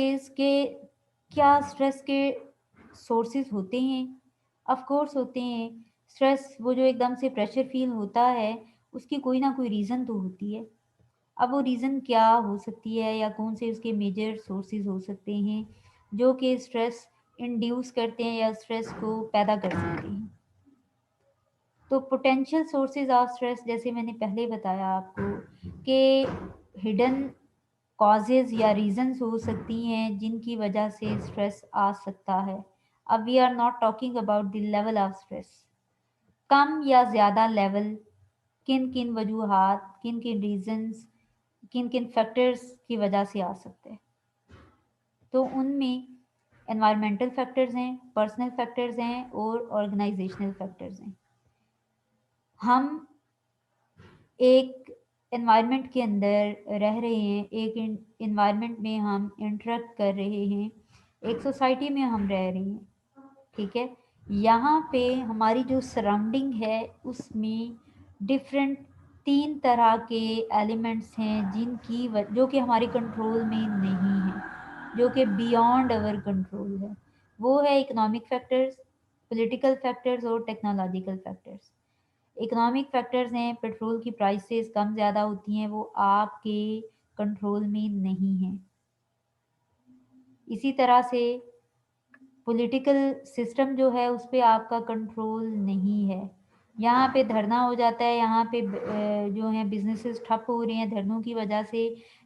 के क्या स्ट्रेस के सोर्सेज होते हैं? ऑफ कोर्स होते हैं। स्ट्रेस वो जो एकदम से प्रेशर फील होता है, उसकी कोई ना कोई रीज़न तो होती है। अब वो रीज़न क्या हो सकती है या कौन से उसके मेजर सोर्सेज हो सकते हैं जो कि स्ट्रेस इंड्यूस करते हैं या स्ट्रेस को पैदा कर सकते हैं। तो पोटेंशियल सोर्सेज ऑफ स्ट्रेस, जैसे मैंने पहले बताया आपको कि हिडन कॉजेज या रीजंस हो सकती हैं जिनकी वजह से स्ट्रेस आ सकता है। अब we are not talking about the level of stress, कम या ज़्यादा लेवल, किन किन वजूहात, किन किन रीजंस, किन किन फैक्टर्स की वजह से आ सकते हैं। तो उनमें एनवायरमेंटल फैक्टर्स हैं, पर्सनल फैक्टर्स हैं और ऑर्गेनाइजेशनल फैक्टर्स हैं। हम एक एनवायरनमेंट के अंदर रह रहे हैं, एक एनवायरनमेंट में हम इंटरेक्ट कर रहे हैं, एक सोसाइटी में हम रह रहे हैं, ठीक है। यहाँ पे हमारी जो सराउंडिंग है उसमें डिफरेंट 3 तरह के एलिमेंट्स हैं जो कि हमारे कंट्रोल में नहीं है, जो कि बियॉन्ड आवर कंट्रोल है। वो है इकोनॉमिक फैक्टर्स, पॉलिटिकल फैक्टर्स और टेक्नोलॉजिकल फैक्टर्स। इकोनॉमिक फैक्टर्स हैं, पेट्रोल की प्राइसेस कम ज़्यादा होती हैं, वो आपके कंट्रोल में नहीं है। इसी तरह से पॉलिटिकल सिस्टम जो है उस पे आपका कंट्रोल नहीं है। यहाँ पे धरना हो जाता है, यहाँ पे जो है बिजनेसेस ठप हो रही हैं धरनों की वजह से,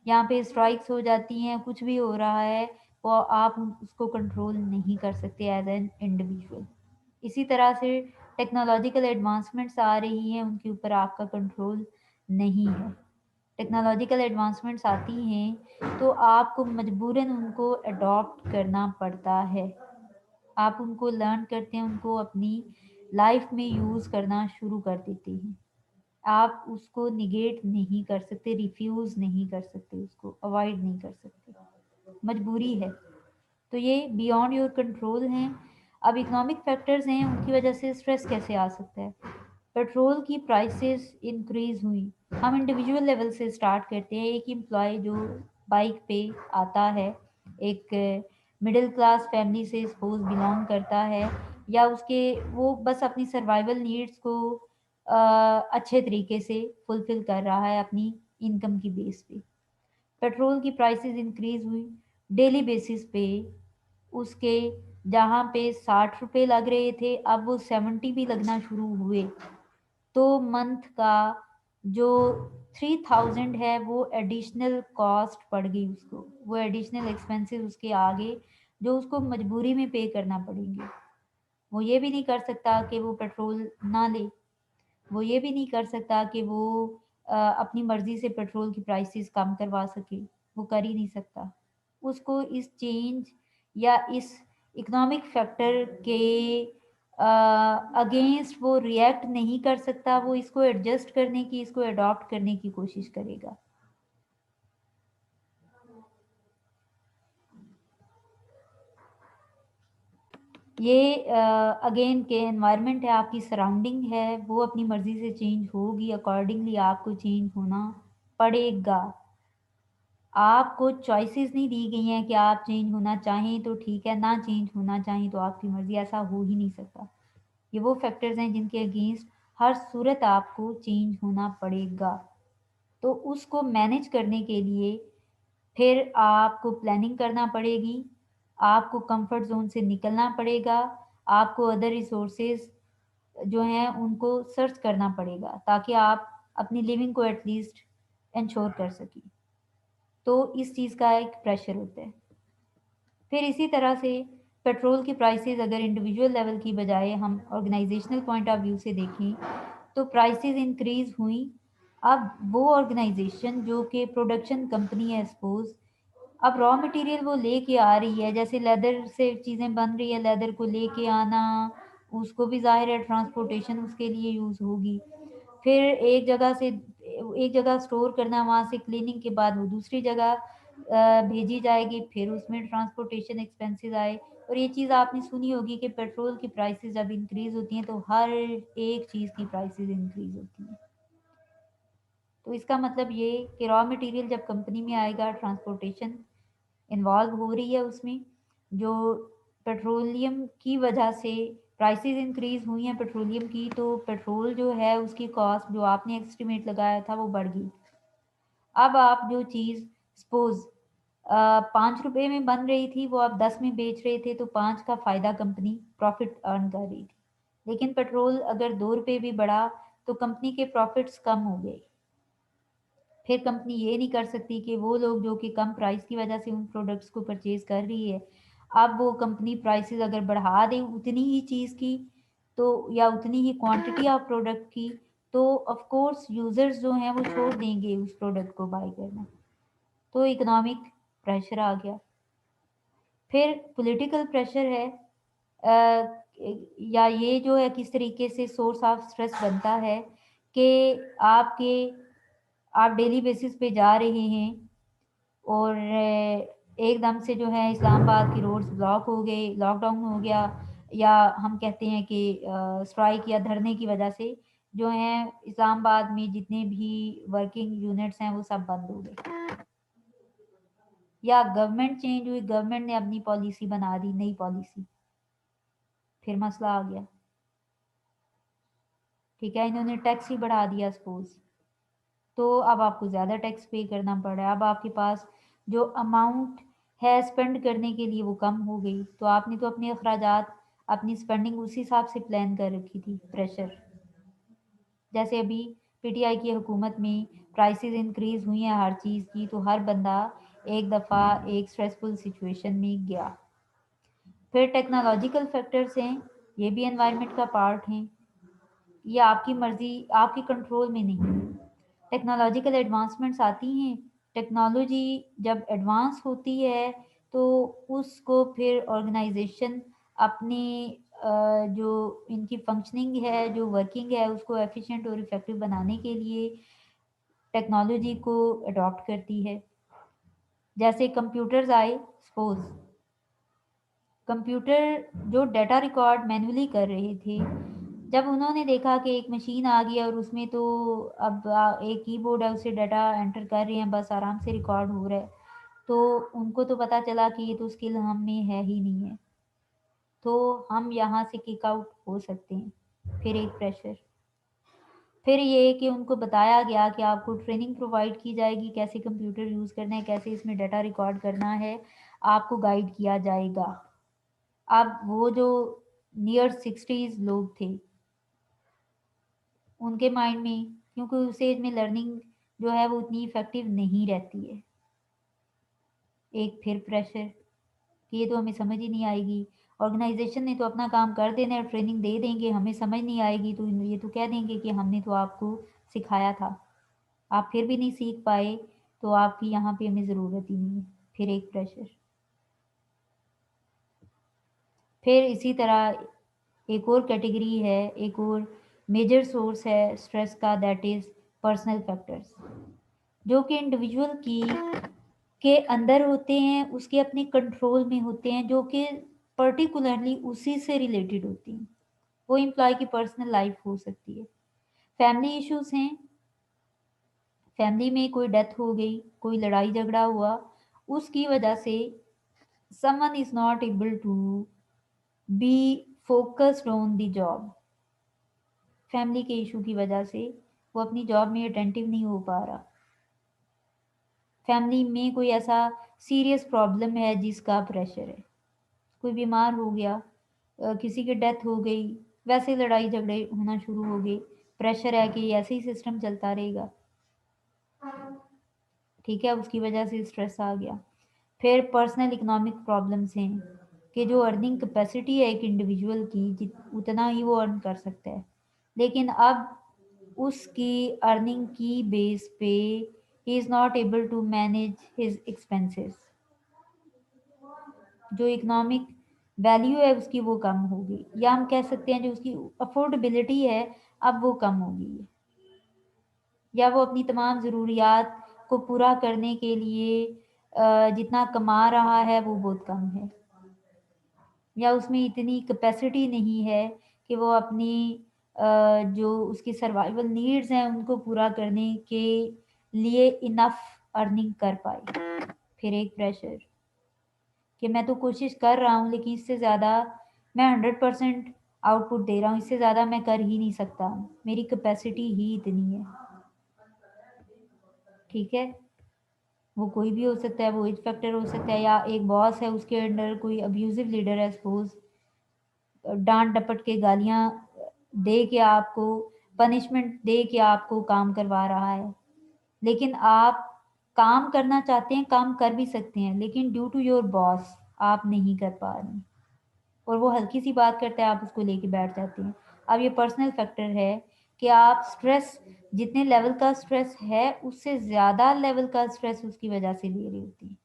यहाँ पे स्ट्राइक्स हो जाती हैं, कुछ भी हो रहा है, वो आप उसको कंट्रोल नहीं कर सकते एज एन इंडिविजुअल। इसी तरह से टेक्नोलॉजिकल एडवांसमेंट्स आ रही हैं, उनके ऊपर आपका कंट्रोल नहीं है। टेक्नोलॉजिकल एडवांसमेंट्स आती हैं तो आपको मजबूरन उनको अडॉप्ट करना पड़ता है। आप उनको लर्न करते हैं, उनको अपनी लाइफ में यूज़ करना शुरू कर देते हैं। आप उसको निगेट नहीं कर सकते, रिफ्यूज़ नहीं कर सकते, उसको अवॉइड नहीं कर सकते, मजबूरी है। तो ये बियॉन्ड योर कंट्रोल हैं। अब इकोनॉमिक फैक्टर्स हैं, उनकी वजह से स्ट्रेस कैसे आ सकता है? पेट्रोल की प्राइसेस इंक्रीज हुई। हम इंडिविजुअल लेवल से स्टार्ट करते हैं। एक एम्प्लॉय जो बाइक पे आता है, एक मिडिल क्लास फैमिली से सपोज बिलोंग करता है, या उसके वो बस अपनी सर्वाइवल नीड्स को अच्छे तरीके से फुलफिल कर रहा है अपनी इनकम की बेस पे। पेट्रोल की प्राइसेस इंक्रीज हुई डेली बेसिस पे, उसके जहाँ पे 60 रुपये लग रहे थे अब वो 70 भी लगना शुरू हुए। तो मंथ का जो 3000 है वो एडिशनल कॉस्ट पड़ गई उसको, वो एडिशनल एक्सपेंसेस उसके आगे जो उसको मजबूरी में पे करना पड़ेंगे। वो ये भी नहीं कर सकता कि वो पेट्रोल ना ले, वो ये भी नहीं कर सकता कि वो अपनी मर्ज़ी से पेट्रोल की प्राइसेस कम करवा सके, वो कर ही नहीं सकता। उसको इस चेंज या इस इकोनॉमिक फैक्टर के अगेंस्ट वो रिएक्ट नहीं कर सकता, वो इसको एडजस्ट करने की, इसको अडॉप्ट करने की कोशिश करेगा। ये अगेन के एनवायरनमेंट है, आपकी सराउंडिंग है, वो अपनी मर्ज़ी से चेंज होगी, अकॉर्डिंगली आपको चेंज होना पड़ेगा। आपको चॉइसेस नहीं दी गई हैं कि आप चेंज होना चाहें तो ठीक है, ना चेंज होना चाहें तो आपकी मर्ज़ी, ऐसा हो ही नहीं सकता। ये वो फैक्टर्स हैं जिनके अगेंस्ट हर सूरत आपको चेंज होना पड़ेगा। तो उसको मैनेज करने के लिए फिर आपको प्लानिंग करना पड़ेगी, आपको कंफर्ट जोन से निकलना पड़ेगा, आपको अदर रिसोर्सेज जो हैं उनको सर्च करना पड़ेगा ताकि आप अपनी लिविंग को एटलीस्ट इंश्योर कर सकें। तो इस चीज़ का एक प्रेशर होता है। फिर इसी तरह से पेट्रोल की प्राइसेस अगर इंडिविजुअल लेवल की बजाय हम ऑर्गेनाइजेशनल पॉइंट ऑफ व्यू से देखें तो प्राइसेस इंक्रीज हुई। अब वो ऑर्गेनाइजेशन जो कि प्रोडक्शन कंपनी है सपोज, अब रॉ मटेरियल वो लेके आ रही है, जैसे लेदर से चीज़ें बन रही है, लेदर को लेके आना, उसको भी ज़ाहिर है ट्रांसपोर्टेशन उसके लिए यूज़ होगी। फिर एक जगह स्टोर करना, वहाँ से क्लीनिंग के बाद वो दूसरी जगह भेजी जाएगी, फिर उसमें ट्रांसपोर्टेशन एक्सपेंसेस आए। और ये चीज़ आपने सुनी होगी कि पेट्रोल की प्राइसेस जब इंक्रीज़ होती हैं तो हर एक चीज़ की प्राइसेस इंक्रीज़ होती हैं। तो इसका मतलब ये कि रॉ मटेरियल जब कंपनी में आएगा, ट्रांसपोर्टेशन इन्वॉल्व हो रही है उसमें। जो पेट्रोलियम की वजह से प्राइसेस इंक्रीज हुई हैं पेट्रोलियम की, तो पेट्रोल जो है उसकी कॉस्ट जो आपने एस्टिमेट लगाया था वो बढ़ गई। अब आप जो चीज़ सपोज 5 रुपए में बन रही थी वो आप 10 में बेच रहे थे, तो 5 का फ़ायदा कंपनी प्रॉफिट अर्न कर रही थी। लेकिन पेट्रोल अगर 2 रुपए भी बढ़ा तो कंपनी के प्रॉफिट्स कम हो गए। फिर कंपनी ये नहीं कर सकती कि वो लोग जो कि कम प्राइस की वजह से उन प्रोडक्ट्स को परचेज कर रही है, अब वो कंपनी प्राइसेस अगर बढ़ा दे उतनी ही चीज़ की, तो या उतनी ही क्वांटिटी ऑफ प्रोडक्ट की, तो ऑफ कोर्स यूज़र्स जो हैं वो छोड़ देंगे उस प्रोडक्ट को बाय करना। तो इकोनॉमिक प्रेशर आ गया। फिर पॉलिटिकल प्रेशर है, या ये जो है किस तरीके से सोर्स ऑफ स्ट्रेस बनता है कि आपके आप डेली बेसिस पे जा रहे हैं और एकदम से जो है इस्लामाबाद की रोड्स ब्लॉक हो गए, लॉकडाउन हो गया, या हम कहते हैं कि स्ट्राइक या धरने की वजह से जो है इस्लामाबाद में जितने भी वर्किंग यूनिट्स हैं वो सब बंद हो गए, या गवर्नमेंट चेंज हुई, गवर्नमेंट ने अपनी पॉलिसी बना दी, नई पॉलिसी, फिर मसला आ गया। ठीक है, इन्होंने टैक्स ही बढ़ा दिया सपोज, तो अब आपको ज़्यादा टैक्स पे करना पड़ रहा है। अब आपके पास जो अमाउंट है स्पेंड करने के लिए वो कम हो गई, तो आपने तो अपने अखराजात अपनी स्पेंडिंग उसी हिसाब से प्लान कर रखी थी। प्रेशर, जैसे अभी पीटीआई की हुकूमत में प्राइसेस इंक्रीज हुई हैं हर चीज़ की, तो हर बंदा एक दफ़ा एक स्ट्रेसफुल सिचुएशन में गया। फिर टेक्नोलॉजिकल फैक्टर्स हैं, ये भी एनवायरनमेंट का पार्ट हैं, ये आपकी मर्ज़ी आपकी कंट्रोल में नहीं है। टेक्नोलॉजिकल एडवांसमेंट्स आती हैं, टेक्नोलॉजी जब एडवांस होती है तो उसको फिर ऑर्गेनाइजेशन अपनी जो इनकी फंक्शनिंग है, जो वर्किंग है, उसको एफिशिएंट और इफ़ेक्टिव बनाने के लिए टेक्नोलॉजी को अडॉप्ट करती है। जैसे कंप्यूटर्स आए सपोज, कंप्यूटर जो डाटा रिकॉर्ड मैन्युअली कर रहे थे, जब उन्होंने देखा कि एक मशीन आ गई और उसमें तो अब एक कीबोर्ड है उससे डाटा एंटर कर रहे हैं, बस आराम से रिकॉर्ड हो रहा है, तो उनको तो पता चला कि ये तो स्किल हम में है ही नहीं है, तो हम यहाँ से किक आउट हो सकते हैं। फिर एक प्रेशर, फिर ये कि उनको बताया गया कि आपको ट्रेनिंग प्रोवाइड की जाएगी कैसे कंप्यूटर यूज़ करना है, कैसे इसमें डाटा रिकॉर्ड करना है, आपको गाइड किया जाएगा। अब वो जो नियर 60s लोग थे उनके माइंड में, क्योंकि उस एज में लर्निंग जो है वो उतनी इफ़ेक्टिव नहीं रहती है। एक फिर प्रेशर कि ये तो हमें समझ ही नहीं आएगी, ऑर्गेनाइजेशन ने तो अपना काम कर देना है, ट्रेनिंग दे देंगे, हमें समझ नहीं आएगी तो ये तो कह देंगे कि हमने तो आपको सिखाया था, आप फिर भी नहीं सीख पाए, तो आपकी यहाँ पे हमें ज़रूरत ही नहीं है। फिर एक प्रेशर, फिर इसी तरह एक और कैटेगरी है, एक और मेजर सोर्स है स्ट्रेस का, दैट इज़ पर्सनल फैक्टर्स, जो कि इंडिविजुअल की के अंदर होते हैं, उसके अपने कंट्रोल में होते हैं, जो कि पर्टिकुलरली उसी से रिलेटेड होती हैं। वो एम्प्लॉय की पर्सनल लाइफ हो सकती है। फैमिली इश्यूज हैं, फैमिली में कोई डेथ हो गई, कोई लड़ाई झगड़ा हुआ, उसकी वजह से someone is not able to be focused on the job, family के इशू की वजह से वो अपनी जॉब में अटेंटिव नहीं हो पा रहा। फैमिली में कोई ऐसा सीरियस प्रॉब्लम है जिसका प्रेशर है, कोई बीमार हो गया, किसी की डेथ हो गई, वैसे लड़ाई झगड़े होना शुरू हो गए, प्रेशर है कि ऐसे ही सिस्टम चलता रहेगा। ठीक है, उसकी वजह से स्ट्रेस आ गया। फिर पर्सनल इकोनॉमिक प्रॉब्लम्स हैं कि जो अर्निंग कैपेसिटी है एक इंडिविजुअल की उतना ही वो अर्न कर सकता है, लेकिन अब उसकी अर्निंग की बेस पे ही is not able to manage his expenses, जो इकोनॉमिक वैल्यू है उसकी वो कम होगी, या हम कह सकते हैं जो उसकी अफोर्डेबिलिटी है अब वो कम होगी, या वो अपनी तमाम ज़रूरियात को पूरा करने के लिए जितना कमा रहा है वो बहुत कम है, या उसमें इतनी कैपेसिटी नहीं है कि वो अपनी जो उसकी सर्वाइवल नीड्स हैं उनको पूरा करने के लिए इनफ अर्निंग कर पाए। फिर एक प्रेशर, कि मैं तो कोशिश कर रहा हूँ लेकिन इससे ज़्यादा मैं 100% आउटपुट दे रहा हूँ, इससे ज़्यादा मैं कर ही नहीं सकता, मेरी कैपेसिटी ही इतनी है। ठीक है, वो कोई भी हो सकता है, वो एज फैक्टर हो सकता है, या एक बॉस है उसके अंडर कोई अब्यूजिव लीडर है सपोज, डांट डपट के गालियां दे के आपको, पनिशमेंट दे के आपको काम करवा रहा है, लेकिन आप काम करना चाहते हैं, काम कर भी सकते हैं, लेकिन ड्यू टू योर बॉस आप नहीं कर पा रहे, और वो हल्की सी बात करता है आप उसको लेके बैठ जाते हैं। अब ये पर्सनल फैक्टर है कि आप स्ट्रेस, जितने लेवल का स्ट्रेस है उससे ज़्यादा लेवल का स्ट्रेस उसकी वजह से ले रही होती है।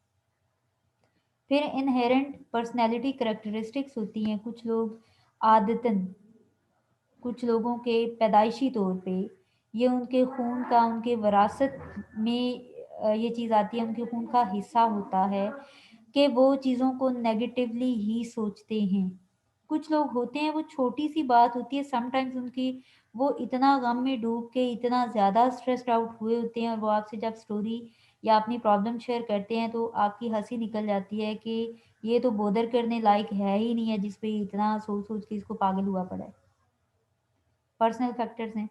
फिर इनहेरेंट पर्सनैलिटी करेक्टरिस्टिक्स होती हैं, कुछ लोग आदतन, कुछ लोगों के पैदाइशी तौर पे ये उनके खून का, उनके विरासत में ये चीज़ आती है, उनके खून का हिस्सा होता है कि वो चीज़ों को नेगेटिवली ही सोचते हैं। कुछ लोग होते हैं वो छोटी सी बात होती है समटाइम्स उनकी, वो इतना गम में डूब के इतना ज़्यादा स्ट्रेस्ड आउट हुए होते हैं, और वो आपसे जब स्टोरी या अपनी प्रॉब्लम शेयर करते हैं तो आपकी हंसी निकल जाती है कि ये तो बोदर करने लायक है ही नहीं है, जिस पे इतना सोच सोच के इसको पागल हुआ पड़ा है। पर्सनल फैक्टर्स हैं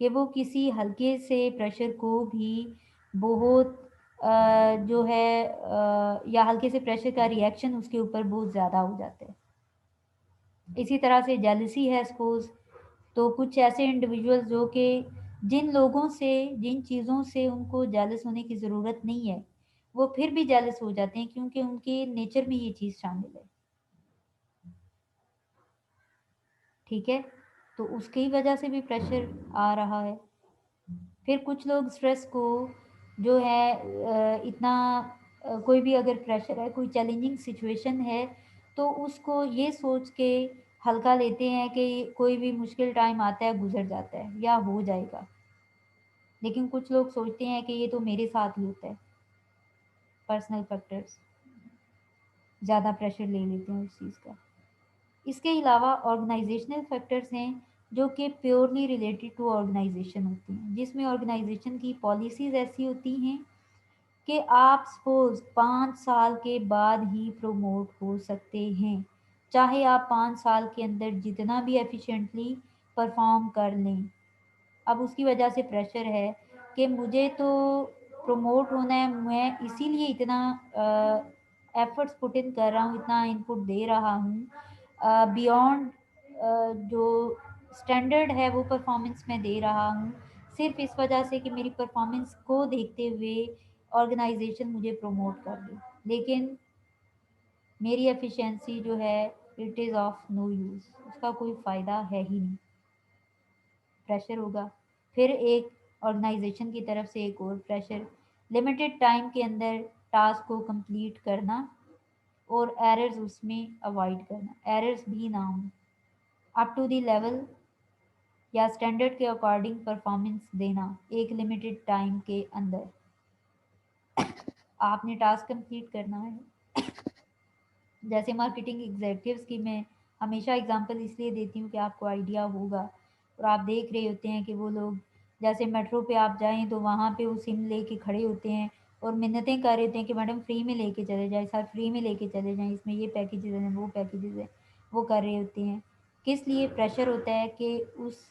कि वो किसी हल्के से प्रेशर को भी बहुत जो है या हल्के से प्रेशर का रिएक्शन उसके ऊपर बहुत ज़्यादा हो जाता है। इसी तरह से जेलसी है सपोज, तो कुछ ऐसे इंडिविजुअल्स जो कि जिन लोगों से, जिन चीज़ों से उनको जेलस होने की ज़रूरत नहीं है, वो फिर भी जेलस हो जाते हैं क्योंकि उनके नेचर में ये चीज़ शामिल है। ठीक है, तो उसकी वजह से भी प्रेशर आ रहा है। फिर कुछ लोग स्ट्रेस को जो है इतना कोई भी अगर प्रेशर है, कोई चैलेंजिंग सिचुएशन है, तो उसको ये सोच के हल्का लेते हैं कि कोई भी मुश्किल टाइम आता है, गुजर जाता है या हो जाएगा, लेकिन कुछ लोग सोचते हैं कि ये तो मेरे साथ ही होता है। पर्सनल फैक्टर्स ज़्यादा प्रेशर ले लेते हैं उस चीज़ का। इसके अलावा ऑर्गेनाइजेशनल फैक्टर्स हैं जो कि प्योरली रिलेटेड टू ऑर्गेनाइजेशन होती हैं, जिसमें ऑर्गेनाइजेशन की पॉलिसीज़ ऐसी होती हैं कि आप सपोज 5 साल के बाद ही प्रमोट हो सकते हैं, चाहे आप 5 साल के अंदर जितना भी एफिशिएंटली परफॉर्म कर लें। अब उसकी वजह से प्रेशर है कि मुझे तो प्रमोट होना है, मैं इसीलिए इतना एफर्ट्स पुट इन कर रहा हूँ, इतना इनपुट दे रहा हूँ बियॉन्ड जो स्टैंडर्ड है वो परफॉर्मेंस मैं दे रहा हूँ, सिर्फ इस वजह से कि मेरी परफॉर्मेंस को देखते हुए ऑर्गेनाइजेशन मुझे प्रमोट कर दे, लेकिन मेरी एफिशिएंसी जो है it is of no use, उसका कोई फ़ायदा है ही नहीं। प्रेशर होगा। फिर एक ऑर्गेनाइजेशन की तरफ से एक और प्रेशर, लिमिटेड टाइम के अंदर टास्क को कंप्लीट करना और एरर्स उसमें अवॉइड करना, एरर्स भी ना हो, अप टू द लेवल या स्टैंडर्ड के अकॉर्डिंग परफॉर्मेंस देना एक लिमिटेड टाइम के अंदर। आपने टास्क कंप्लीट करना है, जैसे मार्केटिंग एग्जीक्यूटिव्स की मैं हमेशा एग्जांपल इसलिए देती हूँ कि आपको आइडिया होगा, और आप देख रहे होते हैं कि वो लोग जैसे मेट्रो पे आप जाएं तो वहाँ पे वो सिम लेके खड़े होते हैं और मिन्नतें कर रहे होते हैं कि मैडम फ्री में लेके चले जाएं, सर फ्री में लेके चले जाएं, इसमें ये पैकेजेस हैं, वो पैकेजेस हैं, वो कर रहे होते हैं। किस लिए? प्रेशर होता है कि उस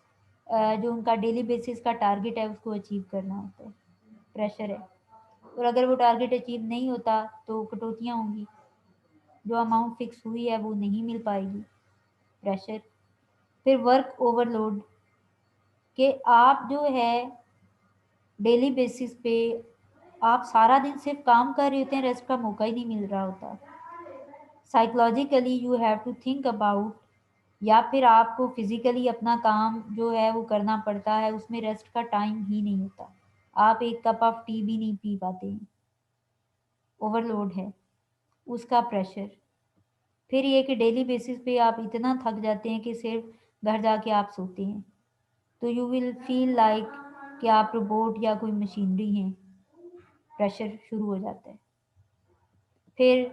जो उनका डेली बेसिस का टारगेट है उसको अचीव करना होता है, प्रेशर है। और अगर वो टारगेट अचीव नहीं होता तो कटौतियाँ होंगी, जो अमाउंट फिक्स हुई है वो नहीं मिल पाएगी, प्रेशर। फिर वर्क ओवरलोड, कि आप जो है डेली बेसिस पे आप सारा दिन सिर्फ काम कर रहे होते हैं, रेस्ट का मौका ही नहीं मिल रहा होता। Psychologically you have to think about, या फिर आपको फिजिकली अपना काम जो है वो करना पड़ता है, उसमें रेस्ट का टाइम ही नहीं होता, आप एक कप ऑफ टी भी नहीं पी पाते हैं, ओवरलोड है उसका प्रेशर। फिर ये कि डेली बेसिस पे आप इतना थक जाते हैं कि सिर्फ घर जाके आप सोते हैं, तो यू विल फील लाइक कि आप रोबोट या कोई मशीनरी हैं, प्रेशर शुरू हो जाता है। फिर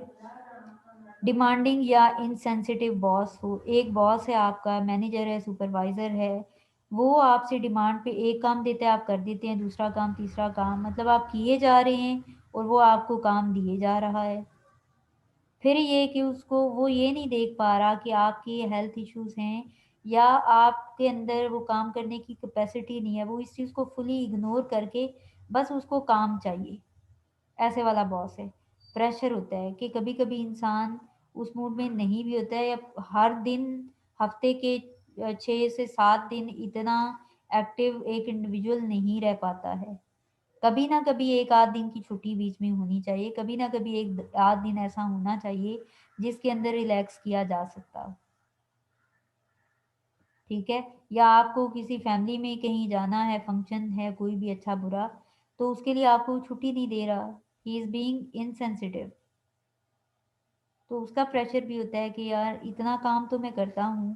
डिमांडिंग या इनसेंसिटिव बॉस हो, एक बॉस है आपका, मैनेजर है, सुपरवाइज़र है, वो आपसे डिमांड पे एक काम देता है आप कर देते हैं, दूसरा काम, तीसरा काम, मतलब आप किए जा रहे हैं और वो आपको काम दिए जा रहा है। फिर ये कि उसको वो ये नहीं देख पा रहा कि आपके हेल्थ इश्यूज़ हैं या आपके अंदर वो काम करने की कैपेसिटी नहीं है, वो इस चीज़ को फुली इग्नोर करके बस उसको काम चाहिए, ऐसे वाला बॉस है। प्रेशर होता है कि कभी-कभी इंसान उस मूड में नहीं भी होता है या हर दिन हफ़्ते के 6 से 7 दिन इतना एक्टिव एक इंडिविजुअल नहीं रह पाता है। कभी ना कभी 1 आध दिन की छुट्टी बीच में होनी चाहिए, कभी ना कभी 1 आध दिन ऐसा होना चाहिए जिसके अंदर रिलैक्स किया जा सकता हो, ठीक है? या आपको किसी फैमिली में कहीं जाना है, फंक्शन है कोई भी अच्छा-बुरा, तो उसके लिए आपको छुट्टी नहीं दे रहा, ही इज़ बीइंग इनसेंसिटिव। तो उसका प्रेशर भी होता है कि यार इतना काम तो मैं करता हूँ,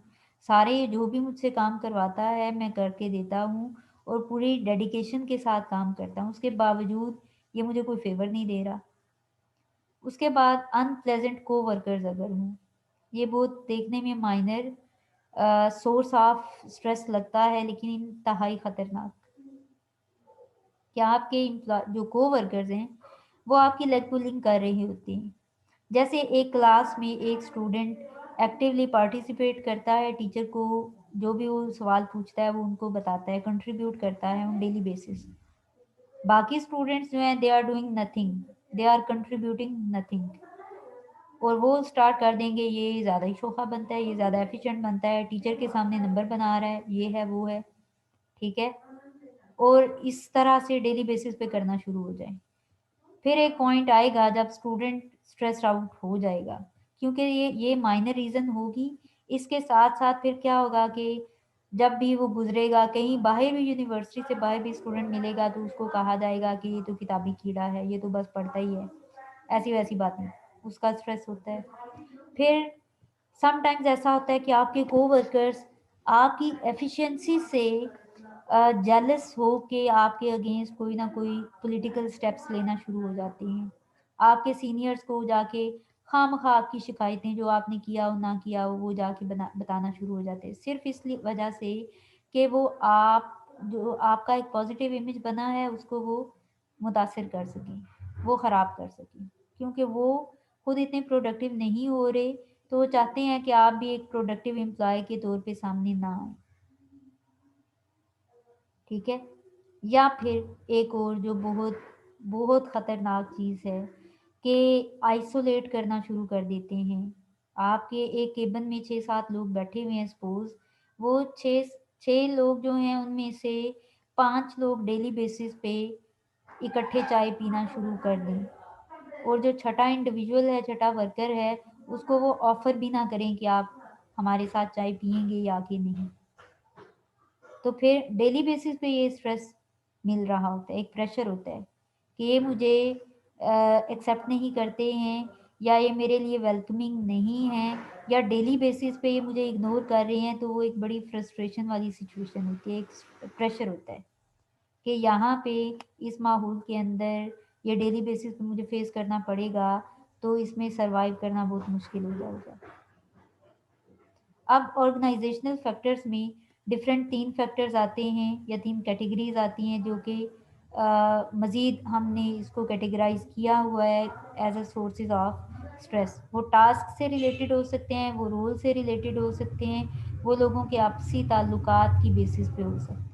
सारे जो भी मुझसे काम करवाता है मैं करके देता हूँ और पूरी डेडिकेशन के साथ काम करता हूँ, उसके बावजूद ये मुझे कोई फ़ेवर नहीं दे रहा। उसके बाद अनप्लेज़ेंट कोवर्कर्स अगर हों, ये बहुत देखने में माइनर सोर्स ऑफ स्ट्रेस लगता है लेकिन इंतहाई खतरनाक। कि आपके जो कोवर्कर्स हैं, वो आपकी लेग पुलिंग कर रहे होते हैं। जैसे एक क्लास में एक स्टूडेंट एक्टिवली पार्टिसिपेट करता है, टीचर को जो भी वो सवाल पूछता है वो उनको बताता है, कंट्रीब्यूट करता है ऑन डेली बेसिस। बाकी स्टूडेंट्स जो हैं they are doing nothing, they are contributing nothing और वो स्टार्ट कर देंगे ये ज़्यादा ही शोखा बनता है, ये ज़्यादा एफिशिएंट बनता है, टीचर के सामने नंबर बना रहा है, ये है, वो है, ठीक है? और इस तरह से डेली बेसिस पे करना शुरू हो जाए। फिर एक पॉइंट आएगा जब स्टूडेंट स्ट्रेस्ड आउट हो जाएगा क्योंकि ये माइनर रीज़न होगी। इसके साथ-साथ फिर क्या होगा कि जब भी वो गुज़रेगा कहीं बाहर भी यूनिवर्सिटी से बाहर भी स्टूडेंट मिलेगा तो उसको कहा जाएगा कि ये तो किताबी कीड़ा है, ये तो बस पढ़ता ही है। ऐसी-वैसी बातें, उसका स्ट्रेस होता है। फिर समटाइम्स ऐसा होता है कि आपके कोवर्कर्स आपकी एफिशिएंसी से जेलस हो के आपके अगेंस्ट कोई ना कोई पॉलिटिकल स्टेप्स लेना शुरू हो जाते हैं। आपके सीनियर्स को जाके खामखा आपकी शिकायतें जो आपने किया हो ना किया हो वो जाके बताना शुरू हो जाते हैं सिर्फ इसलिए वजह से कि वो आप जो आपका एक पॉजिटिव इमेज बना है उसको वो मुतासर कर सकें, वो ख़राब कर सकें, क्योंकि वो खुद इतने प्रोडक्टिव नहीं हो रहे तो वो चाहते हैं कि आप भी एक प्रोडक्टिव एम्प्लॉय के तौर पे सामने ना आए, ठीक है? या फिर एक और जो बहुत बहुत ख़तरनाक चीज़ है कि आइसोलेट करना शुरू कर देते हैं। आपके एक केबिन में 6-7 लोग बैठे हुए हैं सपोज़, वो 6 लोग जो हैं उनमें से 5 लोग डेली बेसिस पे इकट्ठे चाय पीना शुरू कर दें और जो छठा इंडिविजुअल है, छठा वर्कर है, उसको वो ऑफ़र भी ना करें कि आप हमारे साथ चाय पिएँगे या कि नहीं। तो फिर डेली बेसिस पे ये स्ट्रेस मिल रहा होता है, एक प्रेशर होता है कि ये मुझे एक्सेप्ट नहीं करते हैं या ये मेरे लिए वेलकमिंग नहीं है या डेली बेसिस पे ये मुझे इग्नोर कर रहे हैं, तो वो एक बड़ी फ्रस्ट्रेशन वाली सिचुएशन होती है, एक प्रेशर होता है कि यहाँ पे इस माहौल के अंदर ये डेली बेसिस पे मुझे फेस करना पड़ेगा, तो इसमें सर्वाइव करना बहुत मुश्किल हो जाएगा। अब ऑर्गेनाइजेशनल फैक्टर्स में डिफरेंट 3 फैक्टर्स आते हैं या 3 कैटेगरीज़ आती हैं जो कि मज़ीद हमने इसको कैटेगराइज़ किया हुआ है as a sources of stress. वो टास्क से रिलेटेड हो सकते हैं, वो रोल से रिलेटेड हो सकते हैं, वो लोगों के आपसी ताल्लुकात की बेसिस पे हो सकते हैं।